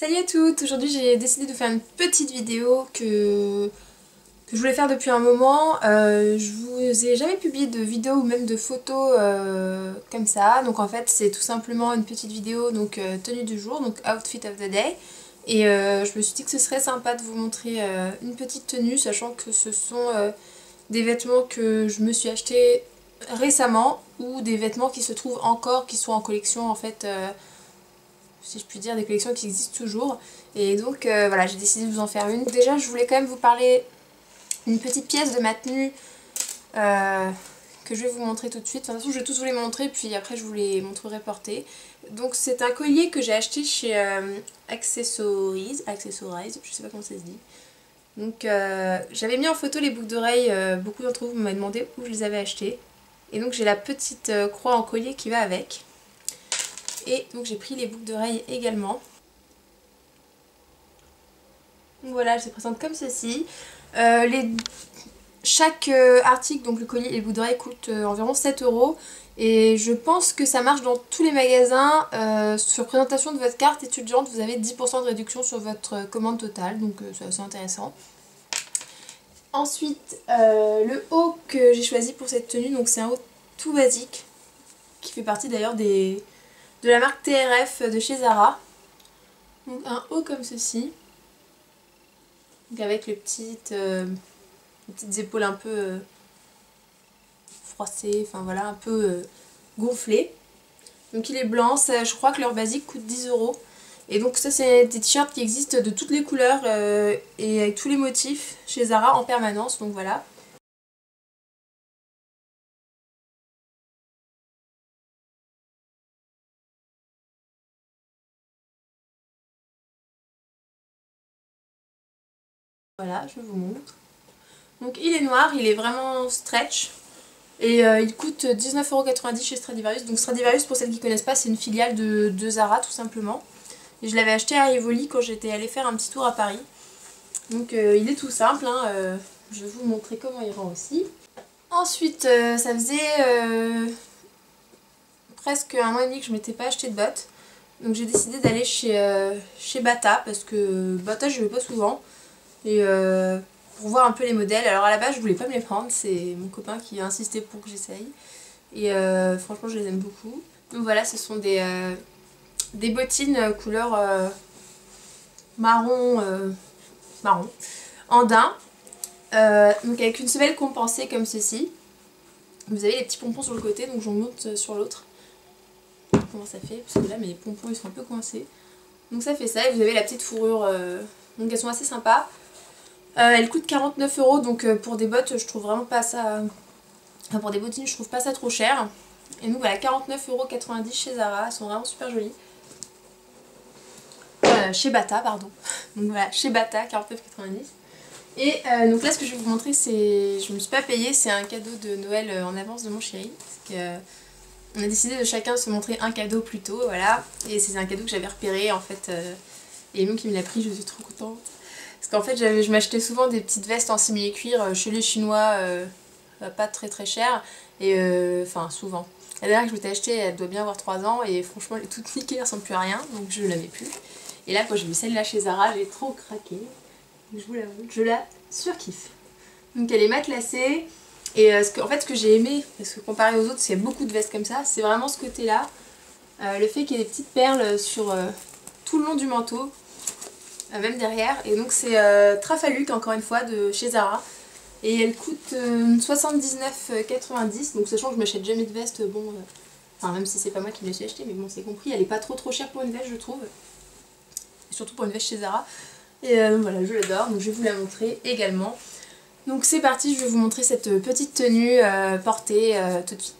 Salut à toutes, aujourd'hui j'ai décidé de faire une petite vidéo que je voulais faire depuis un moment. Je vous ai jamais publié de vidéo ou même de photos comme ça, donc en fait c'est tout simplement une petite vidéo donc tenue du jour, donc outfit of the day. Et je me suis dit que ce serait sympa de vous montrer une petite tenue, sachant que ce sont des vêtements que je me suis achetés récemment ou des vêtements qui se trouvent encore, qui sont en collection en fait. Si je puis dire, des collections qui existent toujours. Et donc voilà, j'ai décidé de vous en faire une. Déjà, je voulais quand même vous parler d'une petite pièce de ma tenue que je vais vous montrer tout de suite. Enfin, de toute façon, je vais tous vous les montrer, puis après je vous les montrerai porter. Donc c'est un collier que j'ai acheté chez Accessories, je sais pas comment ça se dit. Donc j'avais mis en photo les boucles d'oreilles, beaucoup d'entre vous m'avaient demandé où je les avais achetées. Et donc j'ai la petite croix en collier qui va avec. Et donc j'ai pris les boucles d'oreilles également. Donc voilà, je les présente comme ceci. Chaque article, donc le collier et les boucles d'oreilles, coûtent environ 7 €. Et je pense que ça marche dans tous les magasins. Sur présentation de votre carte étudiante, vous avez 10% de réduction sur votre commande totale. Donc c'est assez intéressant. Ensuite, le haut que j'ai choisi pour cette tenue, donc c'est un haut tout basique. Qui fait partie d'ailleurs de la marque TRF de chez Zara. Donc un haut comme ceci. Donc avec les petites épaules un peu froissées, enfin voilà, un peu gonflées. Donc il est blanc, ça, je crois que leur basique coûte 10 €. Et donc ça c'est des t-shirts qui existent de toutes les couleurs et avec tous les motifs chez Zara en permanence, donc voilà. Voilà, je vous montre. Donc il est noir, il est vraiment stretch. Et il coûte 19,90 € chez Stradivarius. Donc Stradivarius, pour celles qui ne connaissent pas, c'est une filiale de Zara tout simplement. Et je l'avais acheté à Rivoli quand j'étais allée faire un petit tour à Paris. Donc il est tout simple, hein, je vais vous montrer comment il rend aussi. Ensuite, ça faisait presque un mois et demi que je m'étais pas acheté de bottes. Donc j'ai décidé d'aller chez Bata, parce que Bata je vais pas souvent. Et pour voir un peu les modèles. Alors à la base je voulais pas me les prendre, c'est mon copain qui a insisté pour que j'essaye. Et franchement je les aime beaucoup. Donc voilà, ce sont des bottines couleur marron, andin. Donc avec une semelle compensée comme ceci. Vous avez les petits pompons sur le côté, donc j'en monte sur l'autre. Comment ça fait? Parce que là mes pompons ils sont un peu coincés. Donc ça fait ça, et vous avez la petite fourrure, donc elles sont assez sympas. Elles coûtent 49 €, donc pour des bottes je trouve vraiment pas ça... Enfin pour des bottines je trouve pas ça trop cher. Et donc voilà, 49,90 € chez Zara, elles sont vraiment super jolies. Chez Bata, pardon. Donc voilà, chez Bata, 49,90 €. Et donc là ce que je vais vous montrer, c'est... Je me suis pas payée, c'est un cadeau de Noël en avance de mon chéri. Parce que on a décidé de chacun se montrer un cadeau plus tôt, voilà. Et c'est un cadeau que j'avais repéré en fait. Et donc il me l'a pris, je suis trop contente. Parce qu'en fait je m'achetais souvent des petites vestes en simili-cuir chez les Chinois, pas très très chères. Et enfin souvent. La dernière que je m'étais achetée, elle doit bien avoir 3 ans et franchement elle est toute niquée, elle ressemble plus à rien, donc je ne la mets plus. Et là quand j'ai vu celle-là chez Zara, j'ai trop craqué. Je vous l'avoue, je la surkiffe. Donc elle est matelassée. Et en fait ce que j'ai aimé, parce que comparé aux autres, parce qu'il y a beaucoup de vestes comme ça, c'est vraiment ce côté-là. Le fait qu'il y ait des petites perles sur tout le long du manteau. Même derrière, et donc c'est Trafaluk encore une fois de chez Zara, et elle coûte 79,90 €, donc sachant que je m'achète jamais de veste, bon, enfin même si c'est pas moi qui me l'ai acheté, mais bon c'est compris, elle est pas trop chère pour une veste je trouve, et surtout pour une veste chez Zara, et voilà je l'adore, donc je vais vous la montrer également. Donc c'est parti, je vais vous montrer cette petite tenue portée tout de suite.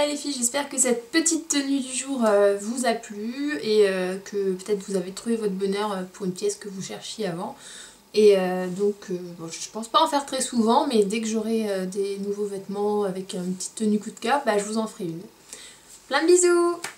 les filles, j'espère que cette petite tenue du jour vous a plu et que peut-être vous avez trouvé votre bonheur pour une pièce que vous cherchiez avant. Et bon, je pense pas en faire très souvent, mais dès que j'aurai des nouveaux vêtements avec une petite tenue coup de cœur, bah, je vous en ferai une. Plein de bisous!